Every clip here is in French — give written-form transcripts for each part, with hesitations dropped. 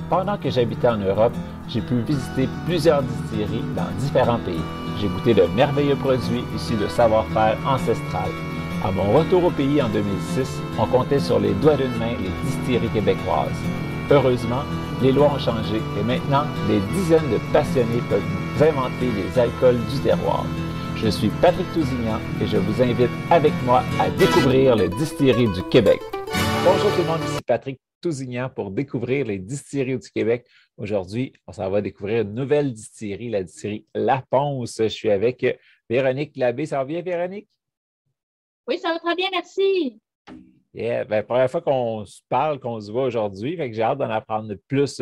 Pendant que j'habitais en Europe, j'ai pu visiter plusieurs distilleries dans différents pays. J'ai goûté de merveilleux produits issus de savoir-faire ancestral. À mon retour au pays en 2006, on comptait sur les doigts d'une main les distilleries québécoises. Heureusement, les lois ont changé et maintenant, des dizaines de passionnés peuvent inventer les alcools du terroir. Je suis Patrick Tousignan et je vous invite avec moi à découvrir les distilleries du Québec. Bonjour tout le monde, ici Patrick Tousignan pour découvrir les distilleries du Québec. Aujourd'hui, on s'en va découvrir une nouvelle distillerie, la distillerie La Ponce. Je suis avec Véronique Labbé. Ça va bien, Véronique? Oui, ça va très bien, merci. Yeah. Ben, première fois qu'on se parle, qu'on se voit aujourd'hui, fait que j'ai hâte d'en apprendre plus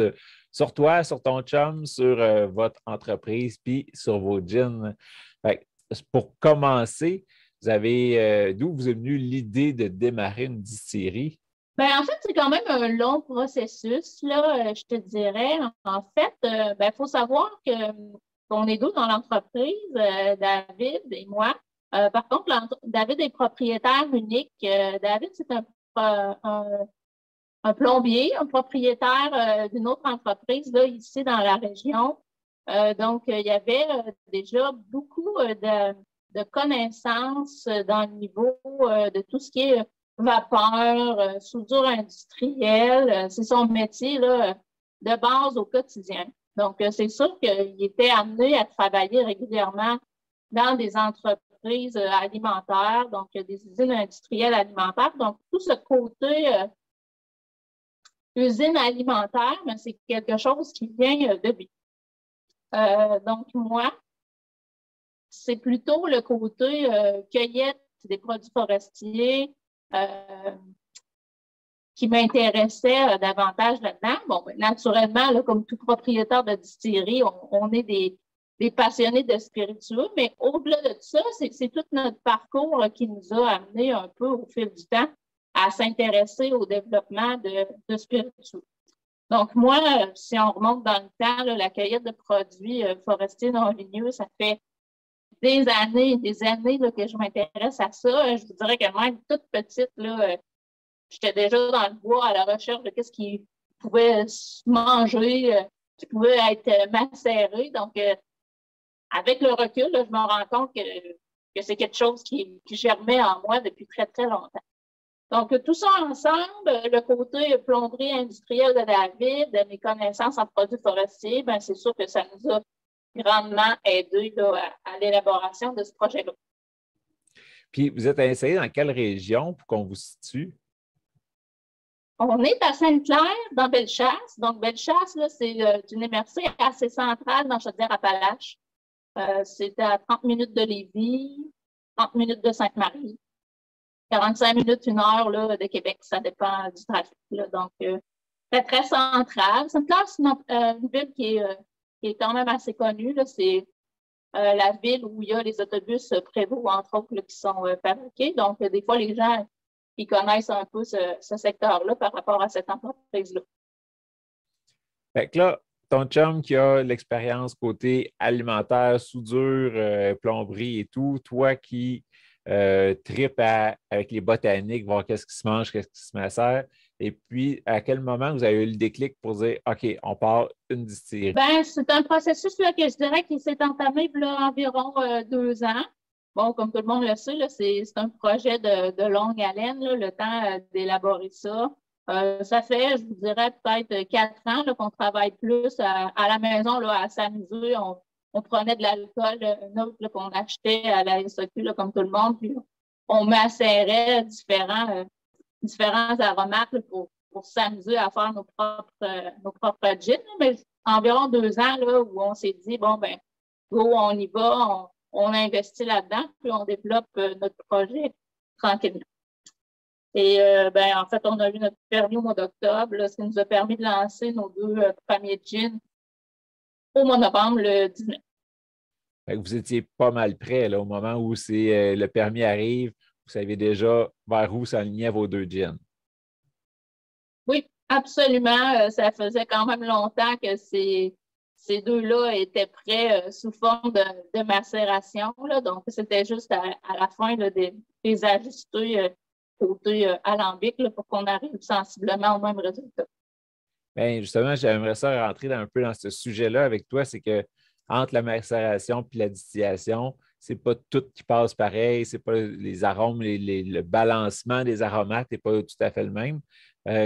sur toi, sur ton chum, sur votre entreprise, puis sur vos gins. Fait que, pour commencer, vous avez d'où vous est venue l'idée de démarrer une distillerie? Ben, en fait, c'est quand même un long processus, là, je te dirais. En fait, ben, faut savoir qu'on est deux dans l'entreprise, David et moi. Par contre, David est propriétaire unique. David, c'est un plombier, un propriétaire d'une autre entreprise, là, ici dans la région. Donc, il y avait déjà beaucoup de connaissances dans le niveau de tout ce qui est vapeur, soudure industrielle. C'est son métier là, de base au quotidien. Donc, c'est sûr qu'il était amené à travailler régulièrement dans des entreprises alimentaires, donc des usines industrielles alimentaires. Donc, tout ce côté usine alimentaire, mais c'est quelque chose qui vient de lui. Donc, moi, c'est plutôt le côté cueillette des produits forestiers qui m'intéressait davantage là-dedans. Bon, naturellement, là, comme tout propriétaire de distillerie, on est des passionnés de spiritueux, mais au-delà de ça, c'est tout notre parcours qui nous a amené un peu au fil du temps à s'intéresser au développement de spiritueux. Donc, moi, si on remonte dans le temps, là, la cueillette de produits forestiers non ligneux, ça fait des années là, que je m'intéresse à ça. Je vous dirais que même toute petite, là, j'étais déjà dans le bois à la recherche de qu'est-ce qui pouvait se manger, qui pouvait être macéré. Donc, avec le recul, là, je me rends compte que c'est quelque chose qui germait en moi depuis très, très longtemps. Donc, tout ça ensemble, le côté plomberie industrielle de David, de mes connaissances en produits forestiers, ben, c'est sûr que ça nous a grandement aidé là, à l'élaboration de ce projet-là. Puis vous êtes installé dans quelle région pour qu'on vous situe? On est à Sainte-Claire, dans Bellechasse. Donc, Bellechasse, là, c'est une MRC assez centrale dans Chaudière-Appalaches. C'est à 30 minutes de Lévis, 30 minutes de Sainte-Marie, 45 minutes, une heure là, de Québec. Ça dépend du trafic. Là. Donc, c'est très central. Sainte-Claire, c'est une ville qui est quand même assez connue. Là. C'est la ville où il y a les autobus Prévost, entre autres, là, qui sont fabriqués. Donc, des fois, les gens qui connaissent un peu ce secteur-là par rapport à cette entreprise-là. Fait que là, ton chum qui a l'expérience côté alimentaire, soudure, plomberie et tout, toi qui tripes avec les botaniques, voir qu'est-ce qui se mange, qu'est-ce qui se macère, et puis à quel moment vous avez eu le déclic pour dire OK, on part une distillerie? Ben, c'est un processus là, que je dirais qui s'est entamé là, environ 2 ans. Bon, comme tout le monde le sait, là, c'est un projet de longue haleine, là, le temps d'élaborer ça. Ça fait, je vous dirais, peut-être 4 ans là, qu'on travaille plus à la maison, là, à s'amuser. On prenait de l'alcool neutre là, qu'on achetait à la SAQ, là, comme tout le monde, puis on macérait différents aromates là, pour s'amuser à faire nos propres gins. Mais environ 2 ans là, où on s'est dit, bon, ben, go, on y va, on investit là-dedans, puis on développe notre projet tranquillement. Et ben, en fait, on a eu notre permis au mois d'octobre, là, ce qui nous a permis de lancer nos deux premiers jeans au mois de novembre, le 19. Fait que vous étiez pas mal prêt là, au moment où le permis arrive, vous savez déjà vers où s'aligner vos deux gins. Oui, absolument. Ça faisait quand même longtemps que ces deux-là étaient prêts sous forme de macération. Là. Donc, c'était juste à la fin là, des ajuster côté alambic là, pour qu'on arrive sensiblement au même résultat. Bien, justement, j'aimerais ça rentrer un peu dans ce sujet-là avec toi. C'est que entre la macération et la distillation, c'est pas tout qui passe pareil, c'est pas les arômes, le balancement des aromates n'est pas tout à fait le même.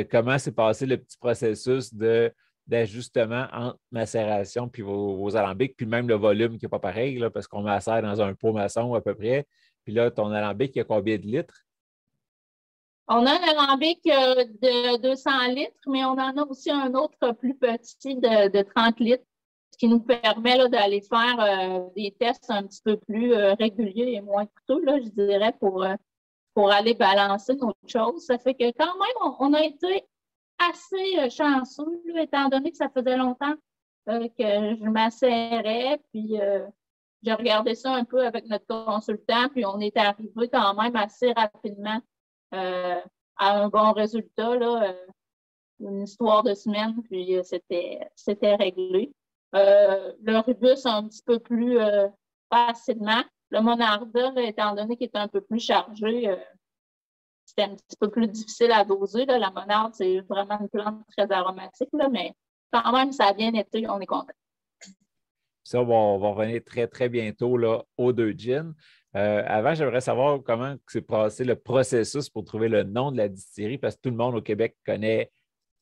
Comment s'est passé le petit processus d'ajustement entre macération puis vos alambics, puis même le volume qui n'est pas pareil, là, parce qu'on macère dans un pot maçon à peu près. Puis là, ton alambic, il y a combien de litres? On a un alambic de 200 litres, mais on en a aussi un autre plus petit de 30 litres, ce qui nous permet là, d'aller faire des tests un petit peu plus réguliers et moins coûteux, là, je dirais, pour aller balancer notre chose. Ça fait que quand même, on a été assez chanceux, là, étant donné que ça faisait longtemps que je m'asserrais, puis j'ai regardé ça un peu avec notre consultant, puis on est arrivé quand même assez rapidement euh, à un bon résultat, là, une histoire de semaine, puis c'était réglé. Le rubus un petit peu plus facilement. Le monarda, là, étant donné qu'il est un peu plus chargé, c'était un petit peu plus difficile à doser. Là. La monarde, c'est vraiment une plante très aromatique, là, mais quand même, ça a bien été, on est content. Ça, on va revenir très, très bientôt là, aux deux gins. Avant, j'aimerais savoir comment s'est passé le processus pour trouver le nom de la distillerie, parce que tout le monde au Québec connaît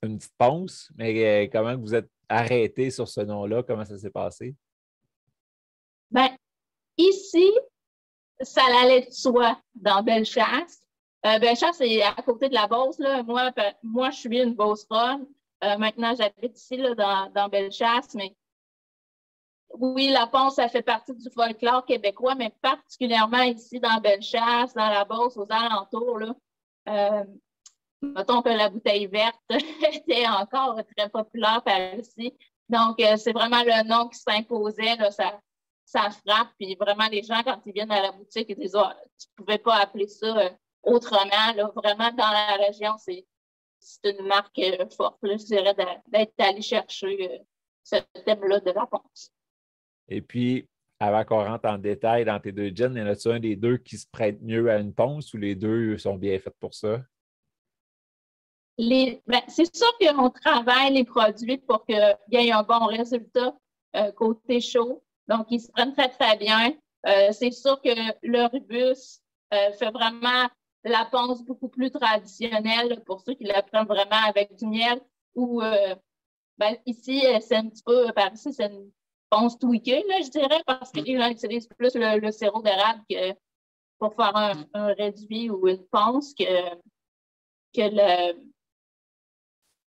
une petite ponce, mais comment vous êtes arrêté sur ce nom-là? Comment ça s'est passé? Ben, ici, ça allait de soi dans Bellechasse. Bellechasse, c'est à côté de la Beauce. Là. Moi, je suis une Beauceronne. Maintenant, j'habite ici là, dans Bellechasse, mais oui, la ponce, ça fait partie du folklore québécois, mais particulièrement ici dans Bellechasse, dans la Beauce, aux alentours. Là, euh, mettons que la bouteille verte était encore très populaire par ici. Donc, c'est vraiment le nom qui s'imposait. Là, ça frappe. Puis vraiment, les gens, quand ils viennent à la boutique, ils disent, ah, tu ne pouvais pas appeler ça autrement. Là. Vraiment, dans la région, c'est une marque forte, là, je dirais, d'être allé chercher ce thème-là de la ponce. Et puis, avant qu'on rentre en détail dans tes deux gins, y en a-tu un des deux qui se prête mieux à une ponce ou les deux sont bien faits pour ça? C'est sûr qu'on travaille les produits pour qu'il y ait un bon résultat côté chaud. Donc, ils se prennent très, très bien. C'est sûr que le rubus fait vraiment la ponce beaucoup plus traditionnelle pour ceux qui la prennent vraiment avec du miel. Ou ici, c'est un petit peu, par ici, c'est une ponce tweakée, là, je dirais, parce que les gens utilisent plus le sirop d'érable pour faire un réduit ou une ponce que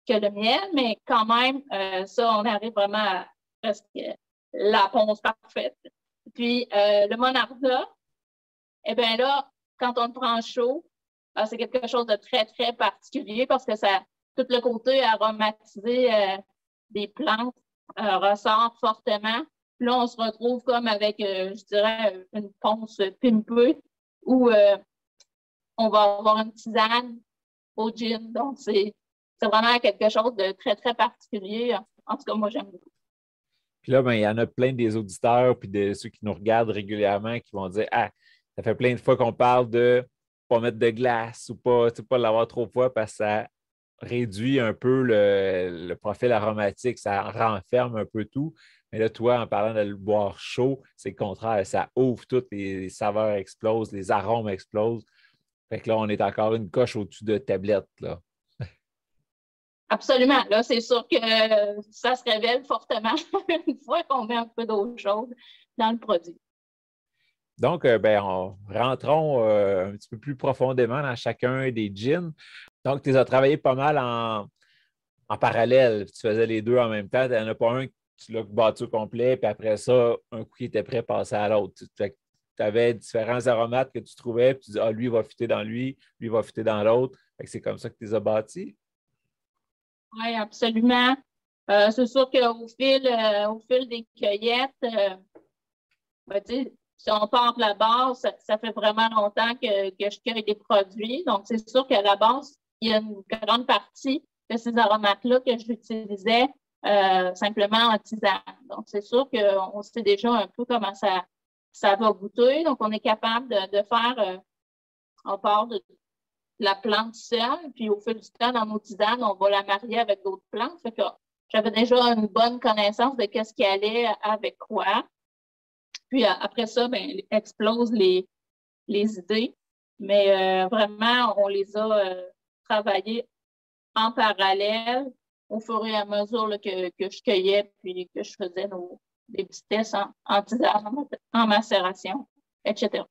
le miel, mais quand même, ça, on arrive vraiment à presque la ponce parfaite. Puis, le monarda, eh bien là, quand on le prend chaud, c'est quelque chose de très, très particulier parce que tout le côté aromatisé des plantes ressort fortement. Puis là, on se retrouve comme avec, je dirais, une ponce pimpée où on va avoir une tisane au gin. Donc, c'est vraiment quelque chose de très, très particulier. En tout cas, moi, j'aime beaucoup. Puis là, ben, il y en a plein des auditeurs puis de ceux qui nous regardent régulièrement qui vont dire ah, ça fait plein de fois qu'on parle de pas mettre de glace ou pas, pas l'avoir trop fort parce que ça réduit un peu le profil aromatique, ça renferme un peu tout. Mais là, toi, en parlant de le boire chaud, c'est le contraire, ça ouvre toutes, les saveurs explosent, les arômes explosent. Fait que là, on est encore une coche au-dessus de tablette, là. Absolument. Là, c'est sûr que ça se révèle fortement une fois qu'on met un peu d'eau chaude dans le produit. Donc, rentrons un petit peu plus profondément dans chacun des gins. Donc, tu les as travaillés pas mal en parallèle. Tu faisais les deux en même temps. Il n'y en a pas un qui l'a battu au complet, puis après ça, un coup qui était prêt à passer à l'autre. Tu avais différents aromates que tu trouvais, puis tu dis, ah, lui, il va fitter dans lui va fitter dans l'autre. C'est comme ça que tu les as bâtis. Oui, absolument. C'est sûr au fil des cueillettes, si on part de la base, ça fait vraiment longtemps que je cueille des produits. Donc, c'est sûr qu'à la base, il y a une grande partie de ces aromates-là que j'utilisais simplement en tisane. Donc, c'est sûr qu'on sait déjà un peu comment ça va goûter. Donc, on est capable de faire, on part la plante seule, puis au fil du temps, dans nos tisanes, on va la marier avec d'autres plantes. Fait que j'avais déjà une bonne connaissance de qu'est-ce qui allait avec quoi. Puis après ça, ben, explosent les idées. Mais vraiment, on les a travaillées en parallèle au fur et à mesure là, que je cueillais puis que je faisais des petits tests en tisane, en macération, etc.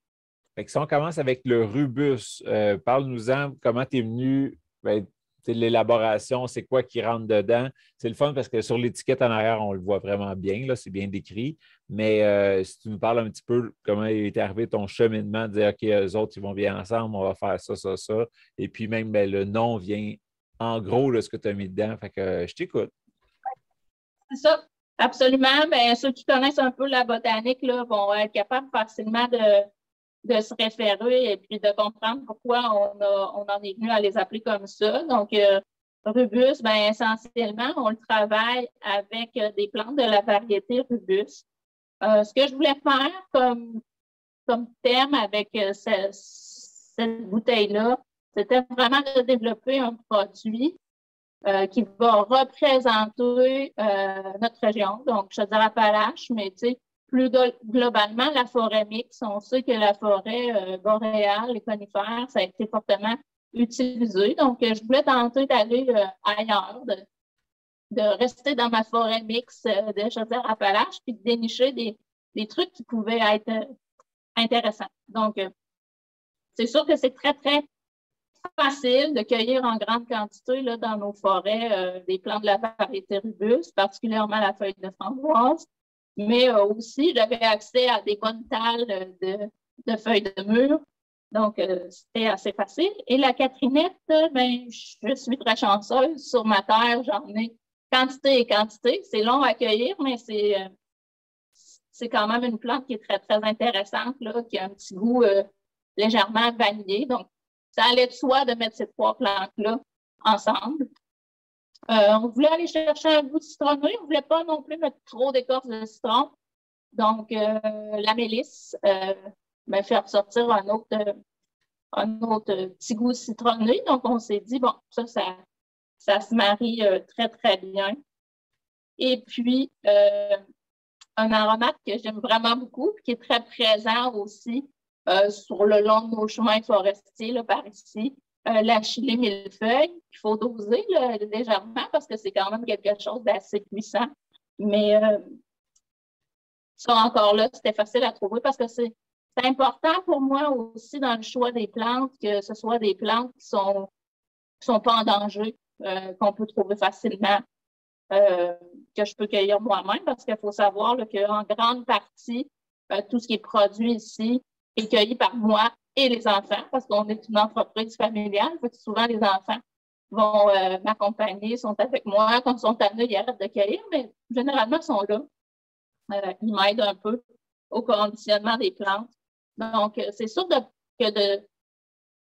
Fait que si on commence avec le rubus, parle-nous-en comment tu es venu, ben, l'élaboration, c'est quoi qui rentre dedans. C'est le fun parce que sur l'étiquette en arrière, on le voit vraiment bien, là, c'est bien décrit. Mais si tu nous parles un petit peu comment il est arrivé ton cheminement, de dire OK, eux autres, ils vont bien ensemble, on va faire ça, ça, ça. Et puis même ben, le nom vient en gros de ce que tu as mis dedans. Fait que je t'écoute. C'est ça, absolument. Ben, ceux qui connaissent un peu la botanique là, vont être capables facilement de se référer et puis de comprendre pourquoi on en est venu à les appeler comme ça. Donc, rubus, ben, essentiellement, on le travaille avec des plantes de la variété rubus. Ce que je voulais faire comme thème avec cette bouteille-là, c'était vraiment de développer un produit qui va représenter notre région, donc Chaudière-Appalaches, mais tu sais, plus globalement, la forêt mixte. On sait que la forêt boréale, les conifères, ça a été fortement utilisé. Donc, je voulais tenter d'aller ailleurs, de rester dans ma forêt mixte de Chaudière-Appalaches, puis de dénicher des trucs qui pouvaient être intéressants. Donc, c'est sûr que c'est très, très facile de cueillir en grande quantité là, dans nos forêts des plantes de la variété rubus, particulièrement la feuille de framboise. Mais aussi, j'avais accès à des bonnes talles de feuilles de mûr. Donc, c'était assez facile. Et la catrinette, ben, je suis très chanceuse. Sur ma terre, j'en ai quantité et quantité. C'est long à cueillir, mais c'est quand même une plante qui est très, très intéressante, là, qui a un petit goût légèrement vanillé. Donc, ça allait de soi de mettre ces trois plantes-là ensemble. On voulait aller chercher un goût citronné. On ne voulait pas non plus mettre trop d'écorce de citron. Donc, la mélisse me fait ressortir un autre petit goût citronné. Donc, on s'est dit, bon, ça se marie très, très bien. Et puis, un aromate que j'aime vraiment beaucoup, qui est très présent aussi sur le long de nos chemins forestiers, là, par ici, la chili millefeuille, qu'il faut doser là, légèrement parce que c'est quand même quelque chose d'assez puissant. Mais ça encore là, c'était facile à trouver parce que c'est important pour moi aussi dans le choix des plantes que ce soit des plantes qui sont pas en danger, qu'on peut trouver facilement, que je peux cueillir moi-même parce qu'il faut savoir qu'en grande partie, tout ce qui est produit ici est cueilli par moi et les enfants parce qu'on est une entreprise familiale. Fait que souvent, les enfants vont m'accompagner, sont avec moi. Quand ils sont amenés, ils arrêtent de cueillir, mais généralement, ils sont là. Ils m'aident un peu au conditionnement des plantes. Donc, c'est sûr il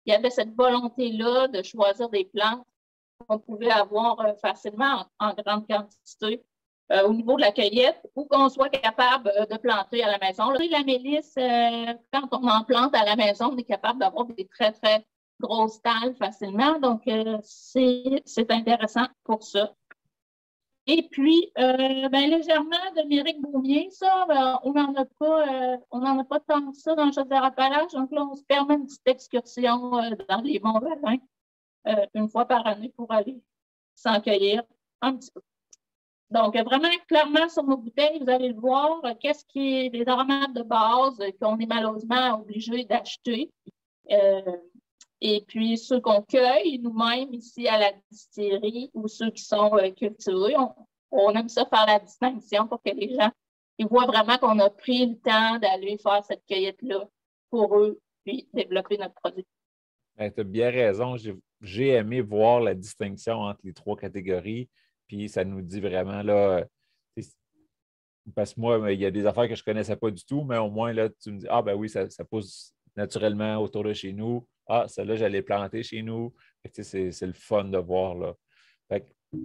y avait cette volonté-là de choisir des plantes qu'on pouvait avoir facilement en grande quantité au niveau de la cueillette ou qu'on soit capable de planter à la maison. Là, la mélisse, quand on en plante à la maison, on est capable d'avoir des très, très grosses talles facilement. Donc, c'est intéressant pour ça. Et puis, ben, légèrement de Méric Baumier, ça, on n'en a pas tant que ça dans le Chaudière-Appalaches. Donc là, on se permet une petite excursion dans les Monts-Valin une fois par année pour aller s'en cueillir un petit peu. Donc, vraiment, clairement, sur nos bouteilles, vous allez le voir, qu'est-ce qui est des aromates de base qu'on est malheureusement obligé d'acheter. Et puis, ceux qu'on cueille nous-mêmes ici à la distillerie ou ceux qui sont cultivés, on aime ça faire la distinction pour que les gens ils voient vraiment qu'on a pris le temps d'aller faire cette cueillette-là pour eux, puis développer notre produit. Ben, tu as bien raison. J'ai aimé voir la distinction entre les trois catégories. Puis ça nous dit vraiment là, parce que moi, il y a des affaires que je ne connaissais pas du tout, mais au moins là, tu me dis, ah ben oui, ça pousse naturellement autour de chez nous. Ah, celle-là, j'allais planter chez nous. C'est le fun de voir là. Fait que,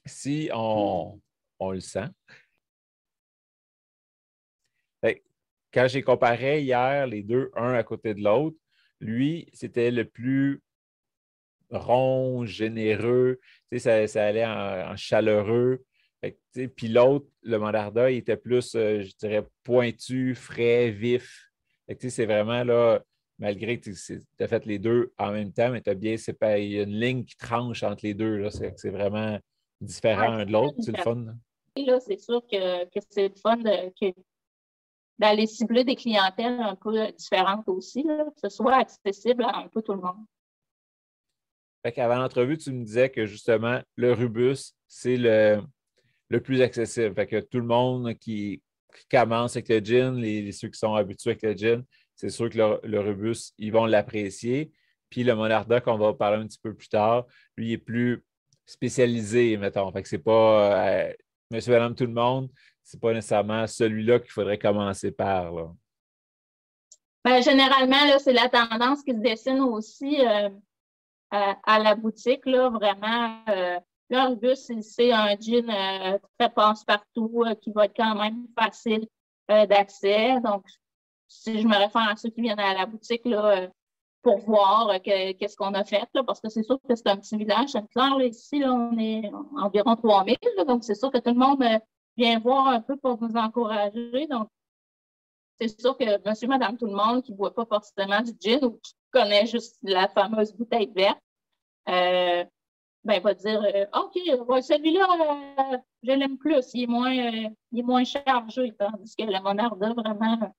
si on le sent. Fait que, quand j'ai comparé hier les deux, un à côté de l'autre, lui, c'était le plus rond, généreux. Ça allait en chaleureux. Puis l'autre, le Monarda, il était plus, je dirais, pointu, frais, vif. C'est vraiment là, malgré que tu as fait les deux en même temps, mais tu as bien séparé. Il y a une ligne qui tranche entre les deux. Là. C'est vraiment différent Ouais, un de l'autre. C'est le fun. là, c'est sûr que c'est le fun d'aller cibler des clientèles un peu différentes aussi, là, que ce soit accessible à un peu tout le monde. Avant l'entrevue, tu me disais que justement, le Rubus, c'est le plus accessible. Fait que tout le monde qui commence avec le gin, ceux qui sont habitués avec le gin, c'est sûr que le Rubus, ils vont l'apprécier. Puis le Monarda, qu'on va parler un petit peu plus tard, lui, il est plus spécialisé, mettons. Fait que c'est pas monsieur, madame, tout le monde, c'est pas nécessairement celui-là qu'il faudrait commencer par. Là. Ben, généralement, là, c'est la tendance qui se dessine aussi à la boutique, là, vraiment. Le Rubus, c'est un gin très passe-partout qui va être quand même facile d'accès. Donc, si je me réfère à ceux qui viennent à la boutique là, pour voir qu'est-ce qu'on a fait, là, parce que c'est sûr que c'est un petit village. Sainte-Claire, là, ici, là, on est environ 3000, là, donc c'est sûr que tout le monde vient voir un peu pour nous encourager. Donc, c'est sûr que monsieur, madame, tout le monde qui ne boit pas forcément du gin ou qui connaît juste la fameuse bouteille verte, va dire OK, ouais, celui-là, je l'aime plus, il est moins chargé, tandis que le Monarda, vraiment,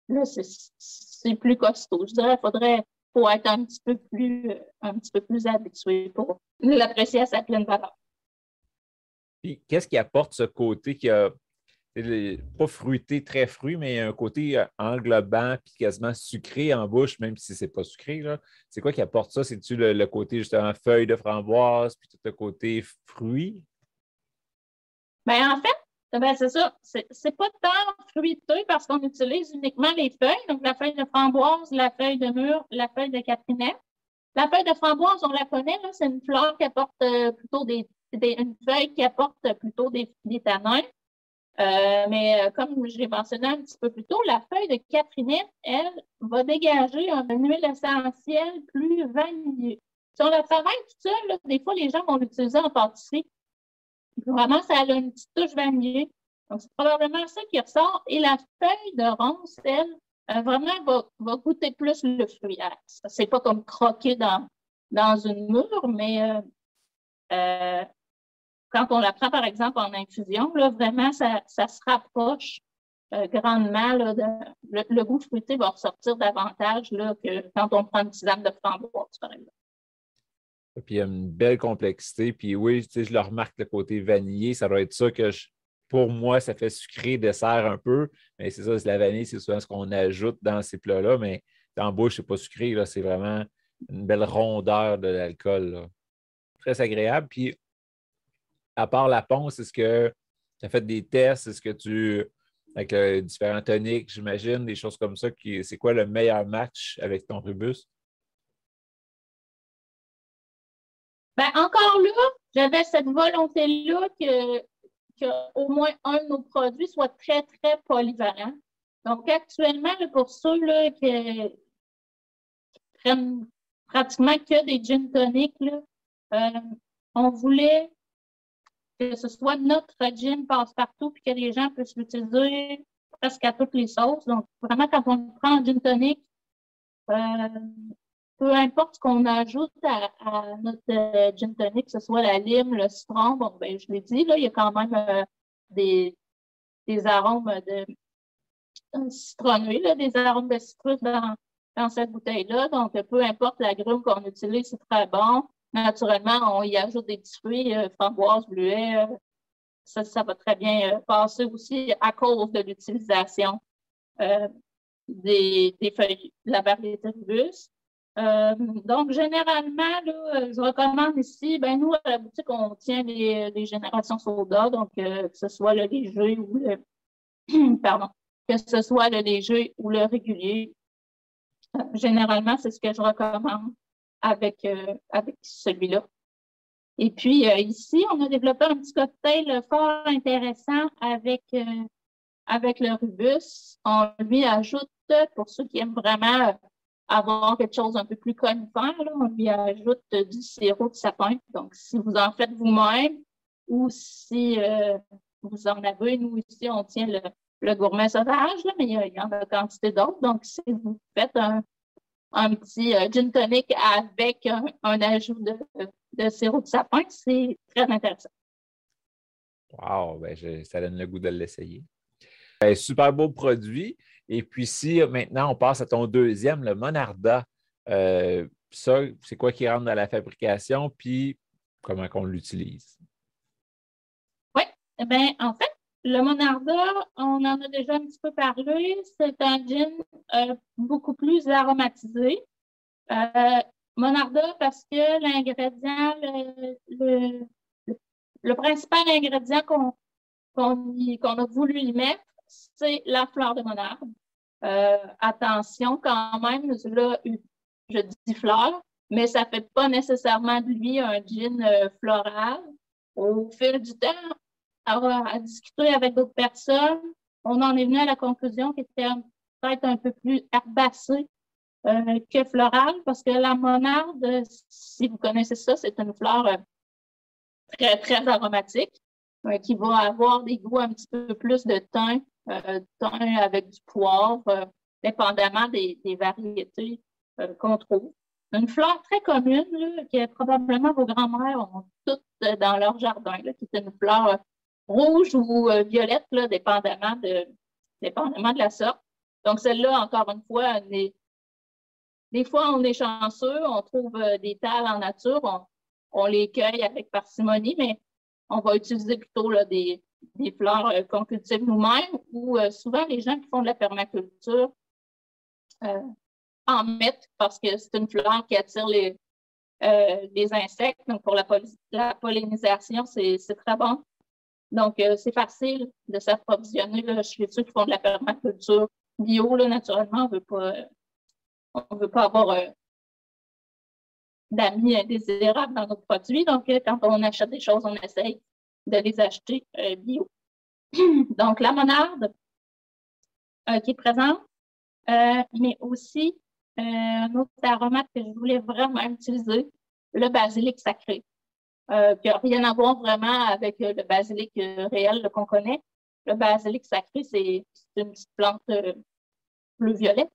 là, c'est plus costaud. Je dirais qu'il faut être un petit peu plus habitué pour l'apprécier à sa pleine valeur. Puis, qu'est-ce qui apporte ce côté qui a pas fruité, très fruit, mais un côté englobant puis quasiment sucré en bouche, même si c'est pas sucré, là. C'est quoi qui apporte ça? C'est-tu le côté justement feuille de framboise puis tout le côté fruit? Bien, en fait, c'est ça. C'est pas tant fruiteux parce qu'on utilise uniquement les feuilles, donc la feuille de framboise, la feuille de mûre, la feuille de caprinette. La feuille de framboise, on la connaît, là, c'est une fleur qui apporte plutôt une feuille qui apporte plutôt des tanins. Mais comme je l'ai mentionné un petit peu plus tôt, la feuille de caprinette, elle, va dégager une huile essentielle plus vanillée. Si on la travaille toute seule, là, des fois, les gens vont l'utiliser en pâtisserie. Vraiment, ça a une petite touche vanillée. Donc, c'est probablement ça qui ressort. Et la feuille de ronce, elle, vraiment va goûter plus le fruit. C'est pas comme croquer dans une mûre, mais quand on la prend, par exemple, en infusion, là, vraiment, ça se rapproche grandement. Là, le goût fruité va ressortir davantage là, que quand on prend une tisane de framboise, par exemple. Puis il y a une belle complexité. Puis oui, je le remarque, le côté vanillé, ça doit être ça que pour moi, ça fait sucré dessert un peu. Mais c'est ça, c'est la vanille, c'est souvent ce qu'on ajoute dans ces plats-là. Mais en bouche, c'est pas sucré. Là, c'est vraiment une belle rondeur de l'alcool. Là. Très agréable. Puis à part la ponce, est-ce que tu as fait des tests? Est-ce que avec différents toniques, j'imagine, des choses comme ça, c'est quoi le meilleur match avec ton Rubus? Ben, encore là, j'avais cette volonté-là qu'au moins un de nos produits soit très, très polyvalent. Donc, actuellement, là, pour ceux là, qui prennent pratiquement que des gin toniques, là, on voulait que ce soit notre gin passe-partout puis que les gens puissent l'utiliser presque à toutes les sauces. Donc, vraiment, quand on prend un gin tonic, peu importe ce qu'on ajoute à notre gin tonic, que ce soit la lime, le citron, bon, ben, je l'ai dit, là, il y a quand même des arômes de citronnés, là, des arômes de citrus dans cette bouteille-là. Donc, peu importe la grume qu'on utilise, c'est très bon. Naturellement, on y ajoute des petits fruits, framboises, bleuets. Ça va très bien passer aussi à cause de l'utilisation des feuilles de la variété Rubus. Donc, généralement, là, je recommande ici, ben nous, à la boutique, on tient les générations soda, donc que ce soit le léger ou pardon, que ce soit le léger ou le régulier. Généralement, c'est ce que je recommande avec celui-là. Et puis, ici, on a développé un petit cocktail fort intéressant avec le Rubus. On lui ajoute, pour ceux qui aiment vraiment avoir quelque chose un peu plus conifère, là, on lui ajoute du sirop de sapin. Donc, si vous en faites vous-même ou si vous en avez, nous ici, on tient le gourmet sauvage, là, mais il y en a quantité d'autres. Donc, si vous faites un petit gin tonic avec un ajout de sirop de sapin, c'est très intéressant. Wow, ben ça donne le goût de l'essayer. Ben, super beau produit. Et puis, si maintenant on passe à ton deuxième, le Monarda, ça, c'est quoi qui rentre dans la fabrication, puis comment on l'utilise? Oui, eh bien, en fait, le Monarda, on en a déjà un petit peu parlé. C'est un gin beaucoup plus aromatisé. Monarda, parce que l'ingrédient, le principal ingrédient qu'on a voulu y mettre, c'est la fleur de monarde. Attention quand même, là, je dis fleur, mais ça ne fait pas nécessairement de lui un gin floral. Au fil du temps, à discuter avec d'autres personnes, on en est venu à la conclusion qu'il était peut-être un peu plus herbacé que floral, parce que la monarde, si vous connaissez ça, c'est une fleur très, très aromatique qui va avoir des goûts un petit peu plus de thym, thym avec du poivre, dépendamment des variétés qu'on trouve. Une fleur très commune, là, que probablement vos grands-mères ont toutes dans leur jardin, là, qui est une fleur rouge ou violette, là, dépendamment de la sorte. Donc, celle-là, encore une fois, des fois, on est chanceux, on trouve des tales en nature, on les cueille avec parcimonie, mais on va utiliser plutôt là, des fleurs qu'on cultive nous-mêmes ou souvent les gens qui font de la permaculture en mettent parce que c'est une fleur qui attire les insectes. Donc, pour la pollinisation, c'est très bon. Donc, c'est facile de s'approvisionner chez ceux qui font de la permaculture bio. Là, naturellement, on veut pas avoir d'amis indésirables dans nos produits. Donc, quand on achète des choses, on essaye de les acheter bio. Donc, la monarde qui est présente, mais aussi un autre aromate que je voulais vraiment utiliser, le basilic sacré, qui n'a rien à voir vraiment avec le basilic réel qu'on connaît. Le basilic sacré, c'est une petite plante bleu-violet.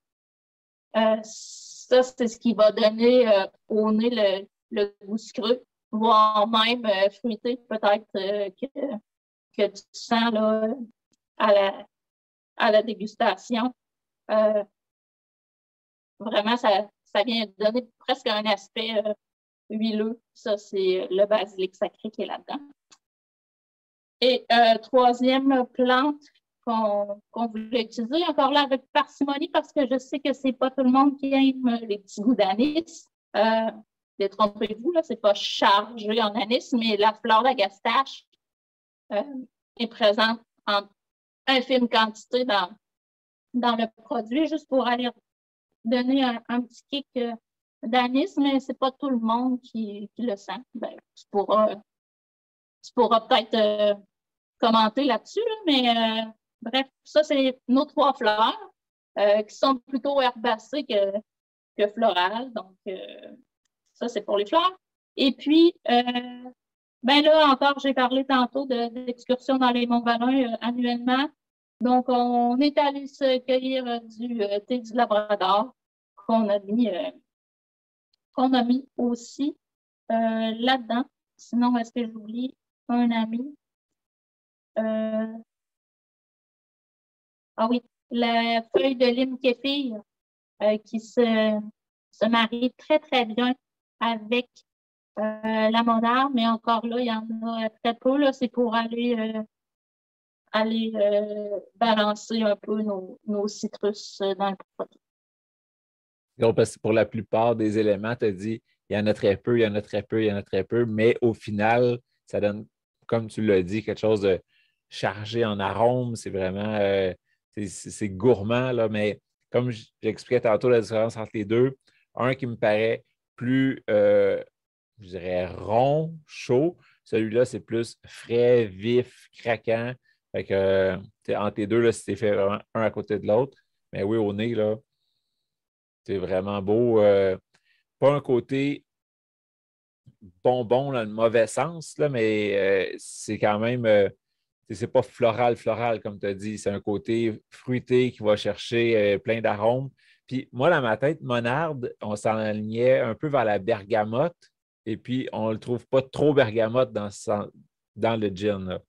Ça, c'est ce qui va donner au nez le goût sucré, voire même fruité, peut-être que tu sens là, à la dégustation. Vraiment, ça vient donner presque un aspect huileux. Ça, c'est le basilic sacré qui est là-dedans. Et troisième plante qu'on voulait utiliser, encore là avec parcimonie, parce que je sais que c'est pas tout le monde qui aime les petits goûts d'anis. Détrompez-vous, là, c'est pas chargé en anis, mais la fleur d'agastache est présente en infime quantité dans le produit, juste pour aller donner un petit kick d'anis, mais c'est pas tout le monde qui le sent. Ben, tu pourras peut-être commenter là-dessus, là, mais bref, ça, c'est nos trois fleurs qui sont plutôt herbacées que florales. Donc, ça, c'est pour les fleurs. Et puis, ben là, encore, j'ai parlé tantôt d'excursions dans les Monts-Valin annuellement. Donc, on est allé se cueillir du thé du Labrador qu'on a mis aussi là-dedans. Sinon, est-ce que j'oublie un ami? Ah oui, la feuille de lime kéfir qui se marie très, très bien avec la monarde, mais encore là, il y en a très peu. Là, c'est pour aller balancer un peu nos citrus dans le produit. Donc, parce que pour la plupart des éléments, tu as dit il y en a très peu, il y en a très peu, il y en a très peu, mais au final, ça donne, comme tu l'as dit, quelque chose de chargé en arômes. C'est vraiment c'est gourmand, là, mais comme j'expliquais tantôt la différence entre les deux, un qui me paraît plus, je dirais, rond, chaud. Celui-là, c'est plus frais, vif, craquant. Fait que, entre les deux, là, c'est fait vraiment un à côté de l'autre. Mais oui, au nez, là, C'est vraiment beau. Pas un côté bonbon dans le mauvais sens, là, mais c'est quand même, c'est pas floral, floral, comme tu as dit. C'est un côté fruité qui va chercher plein d'arômes. Puis moi, dans ma tête, Monarde, on s'enlignait un peu vers la bergamote, et puis on ne le trouve pas trop bergamote dans le gin, là.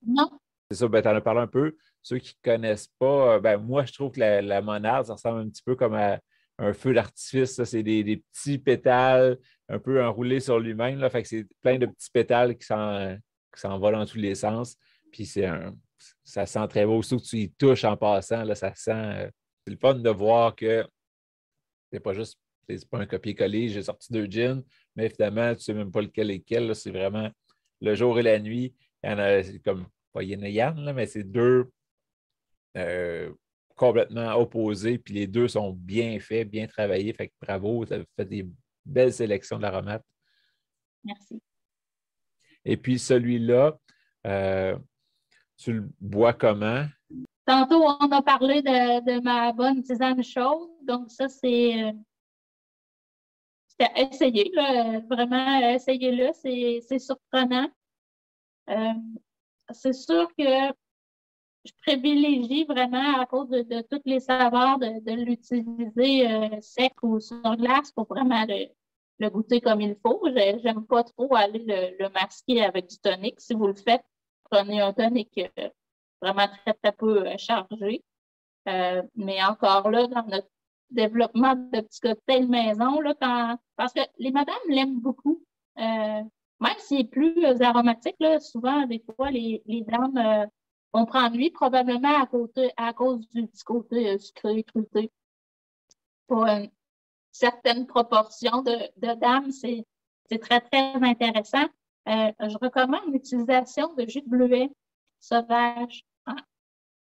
Non, C'est ça, ben, tu en as parlé un peu. Ceux qui ne connaissent pas, ben, moi, je trouve que la monarde, ça ressemble un petit peu comme à un feu d'artifice. Ça. C'est des petits pétales un peu enroulés sur lui-même. Là. Fait que c'est plein de petits pétales qui s'envolent dans tous les sens. Puis ça sent très beau. Surtout que tu y touches en passant, là, ça sent. C'est le fun de voir que c'est pas juste, c'est pas un copier-coller, j'ai sorti 2 gins, mais finalement, tu ne sais même pas lequel est lequel. Là. C'est vraiment le jour et la nuit. Il y en a, c'est comme pas yin et yang, là, mais c'est deux euh, complètement opposés, puis les deux sont bien faits, bien travaillés. Fait que bravo, tu as fait des belles sélections d'aromates. merci. Et puis celui-là, euh, tu le bois comment? Tantôt, on a parlé de ma bonne tisane chaude. Donc, ça, c'est à essayer, là. Vraiment, essayez-le. C'est surprenant. Euh, c'est sûr que je privilégie vraiment à cause de toutes les saveurs de l'utiliser sec ou sur glace pour vraiment le goûter comme il faut. J'aime pas trop aller le masquer avec du tonic. Si vous le faites, prenez un tonic vraiment très, très peu chargé. Mais encore là, dans notre développement de petits cocktails maison, là, parce que les madames l'aiment beaucoup. Même s'il est plus aromatique, là, souvent, des fois, les dames vont prendre lui probablement à cause du petit côté sucré, fruité. Pour une certaine proportion de dames, c'est très, très intéressant. Je recommande l'utilisation de jus de bleuet sauvage en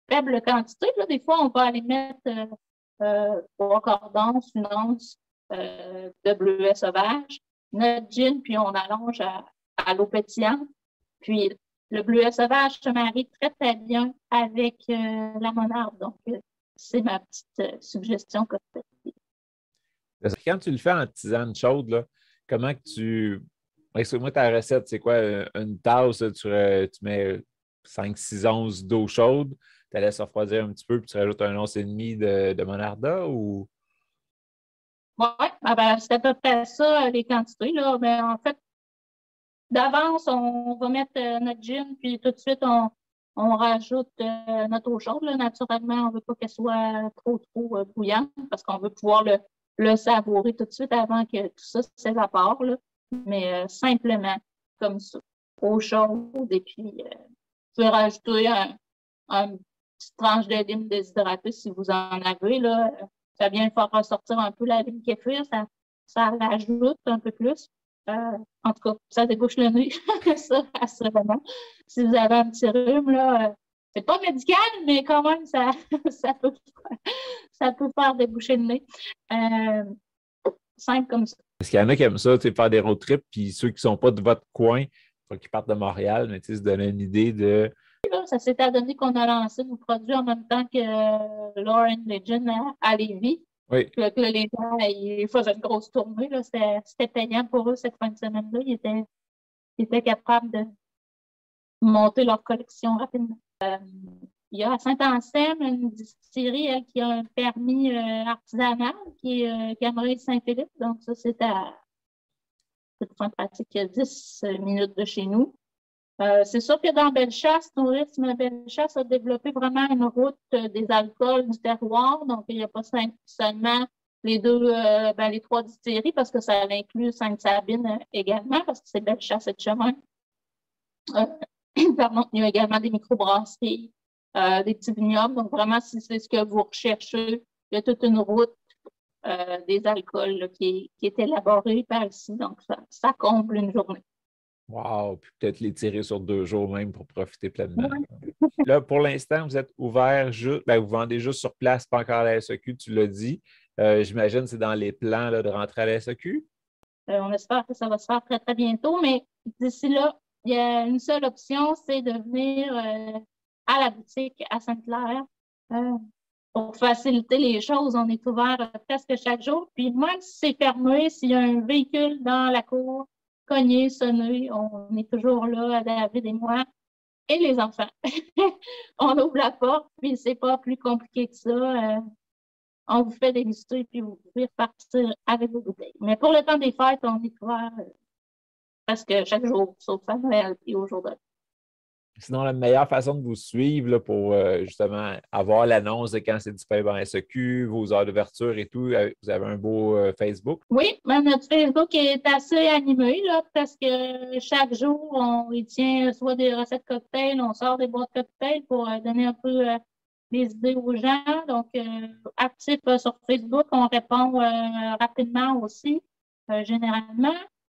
faible quantité. Là, des fois, on va aller mettre 3 quarts d'once, 1 once de bleuet sauvage, notre gin, puis on allonge à l'eau pétillante. Puis le bleuet sauvage se marie très, très bien avec la monarde. Donc, c'est ma petite suggestion que je fais. Quand tu le fais en tisane chaude, là, comment que tu. Explique-moi ta recette, c'est quoi? Une tasse, tu mets 5-6 onces d'eau chaude, tu la laisses refroidir un petit peu, puis tu rajoutes 1 once et demi de Monarda ou. Oui, ben, c'est à peu près ça, les quantités. Là. Mais en fait, d'avance, on va mettre notre gin, puis tout de suite, on rajoute notre eau chaude. Là. Naturellement, on ne veut pas qu'elle soit trop, trop bouillante parce qu'on veut pouvoir le savourer tout de suite avant que tout ça s'évapore. Là. Mais simplement, comme ça, eau chaude, et puis vous pouvez rajouter un petite tranche de lime déshydratée si vous en avez. Là. Ça vient faire ressortir un peu la lime kéfir, ça rajoute un peu plus. En tout cas, ça débouche le nez, ça, assurément. Si vous avez un petit rhume, là, c'est pas médical, mais quand même, ça peut faire déboucher le nez. Simple comme ça. Parce qu'il y en a qui aiment ça, tu sais, faire des road trips, puis ceux qui ne sont pas de votre coin, il faut qu'ils partent de Montréal, mais tu sais, se donner une idée de. Là, ça s'est donné qu'on a lancé nos produits en même temps que Lauren Legend à Lévis. Oui. Que les gens ils faisaient une grosse tournée. Là. C'était payant pour eux cette fin de semaine-là. Ils étaient capables de monter leur collection rapidement. Il y a à Saint-Anselme une distillerie elle, qui a un permis artisanal qui est Cameroun-Saint-Philippe. Donc, ça, c'est à point pratique 10 minutes de chez nous. C'est sûr que dans Bellechasse, Tourisme Bellechasse a développé vraiment une route des alcools du terroir. Donc, il n'y a pas seulement les les 3 distilleries parce que ça inclut Sainte-Sabine également parce que c'est Bellechasse et Chemin. Pardon, il y a également des microbrasseries, des petits vignobles. Donc, vraiment, si c'est ce que vous recherchez, il y a toute une route des alcools là, qui est élaborée par ici. Donc, ça comble une journée. Wow! Puis peut-être les tirer sur 2 jours même pour profiter pleinement. Ouais. Là, pour l'instant, vous êtes ouvert juste, ben, vous vendez juste sur place, pas encore à la SAQ, tu l'as dit. J'imagine que c'est dans les plans là, de rentrer à la SAQ. On espère que ça va se faire très, très bientôt, mais d'ici là, il y a une seule option, c'est de venir à la boutique à Sainte-Claire. pour faciliter les choses, on est ouvert presque chaque jour. Puis même si c'est fermé, s'il y a un véhicule dans la cour, cogné, sonné, on est toujours là, David et moi, et les enfants. On ouvre la porte, puis c'est pas plus compliqué que ça. On vous fait déguster, puis vous pouvez repartir avec vos bouteilles. Mais pour le temps des fêtes, on est ouvert presque chaque jour, sauf à Noël et au jour de l'an. Sinon, la meilleure façon de vous suivre là, pour justement avoir l'annonce de quand c'est disponible en SEQ, vos heures d'ouverture et tout, vous avez un beau Facebook? Oui, même notre Facebook est assez animé là, parce que chaque jour, on y tient soit des recettes cocktails, on sort des boîtes cocktails pour donner un peu des idées aux gens. Donc, actif sur Facebook, on répond rapidement aussi, généralement.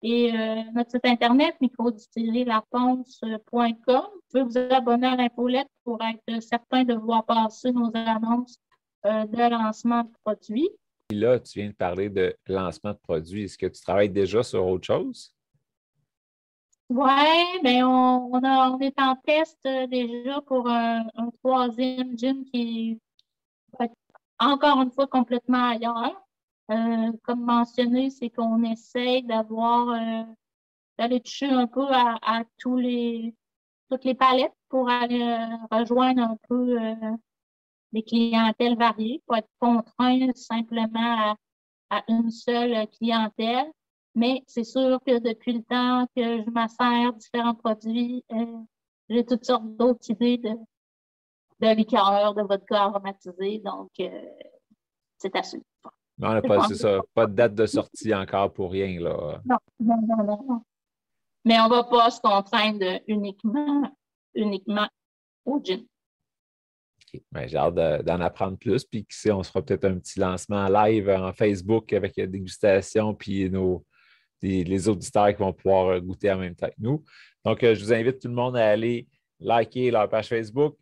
Et notre site internet, microdistillerie-laponce.com. Vous pouvez vous abonner à l'infolette pour être certain de voir passer nos annonces de lancement de produits. Et là, tu viens de parler de lancement de produits. Est-ce que tu travailles déjà sur autre chose? Oui, bien, on est en test déjà pour un troisième gin qui va être encore une fois complètement ailleurs. Comme mentionné, c'est qu'on essaye d'aller toucher un peu à toutes les palettes pour aller rejoindre un peu des clientèles variées, pour être contraint simplement à une seule clientèle. Mais c'est sûr que depuis le temps que je m'assère différents produits, j'ai toutes sortes d'autres idées de liqueurs, de vodka aromatisé, donc c'est à suivre. Non, c'est ça. Pas de date de sortie encore pour rien, là. Non. Mais on ne va pas se contraindre uniquement au gin. Okay. Ben, j'ai hâte d'en apprendre plus. Puis, qui sait, on se fera peut-être un petit lancement live en Facebook avec dégustation, puis les auditeurs qui vont pouvoir goûter en même temps que nous. Donc, je vous invite tout le monde à aller liker leur page Facebook.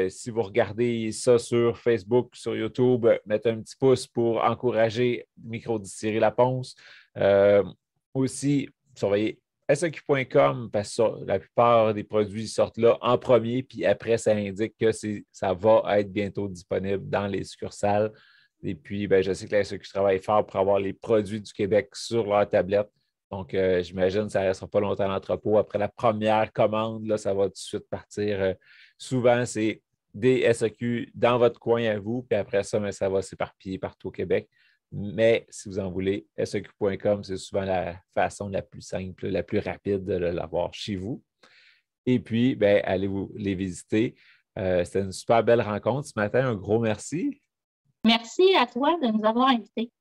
Si vous regardez ça sur Facebook, sur YouTube, mettez un petit pouce pour encourager Microdistillerie La Ponce. Aussi, surveillez SEQ.com parce que la plupart des produits sortent là en premier, puis après, ça indique que ça va être bientôt disponible dans les succursales. Et puis, je sais que la SEQ travaille fort pour avoir les produits du Québec sur leur tablette. Donc, j'imagine que ça ne restera pas longtemps à l'entrepôt. Après la première commande, là, ça va tout de suite partir. Souvent, c'est des SEQ dans votre coin à vous, puis après ça, ça va s'éparpiller partout au Québec. Mais si vous en voulez, SEQ.com, c'est souvent la façon la plus simple, la plus rapide de l'avoir chez vous. Et puis, allez vous les visiter. C'était une super belle rencontre ce matin. Un gros merci. Merci à toi de nous avoir invités.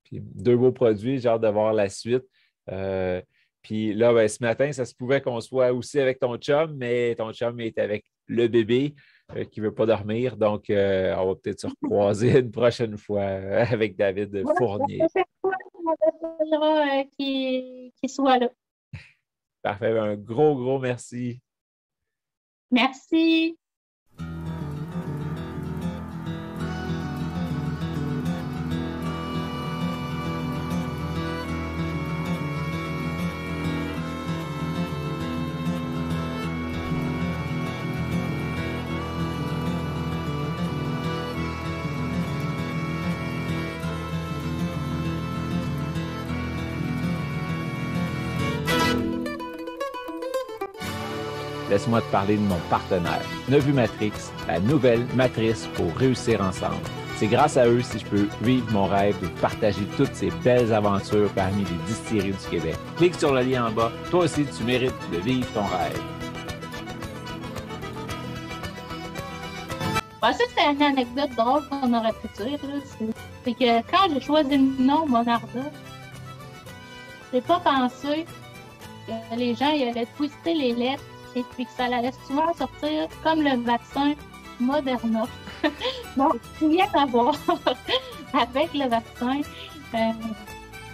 Puis, 2 beaux produits, j'ai hâte de voir la suite. Puis là, ce matin, ça se pouvait qu'on soit aussi avec ton chum, mais ton chum est avec le bébé qui ne veut pas dormir. Donc, on va peut-être se recroiser une prochaine fois avec David Fournier. Qui soit là. Parfait. Un gros merci. Merci. Laisse-moi te parler de mon partenaire, Nevu Matrix, la nouvelle matrice pour réussir ensemble. C'est grâce à eux si je peux vivre mon rêve de partager toutes ces belles aventures parmi les distilleries du Québec. Clique sur le lien en bas. Toi aussi, tu mérites de vivre ton rêve. Ça, c'est une anecdote drôle qu'on aurait pu dire. C'est que quand j'ai choisi le nom Monarda, j'ai pas pensé que les gens ils allaient twister les lettres et puis que ça allait souvent sortir comme le vaccin Moderna. Donc, rien à voir avec le vaccin.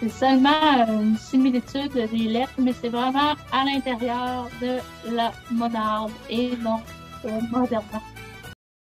C'est seulement une similitude des lettres, mais c'est vraiment à l'intérieur de la monarde et non Moderna.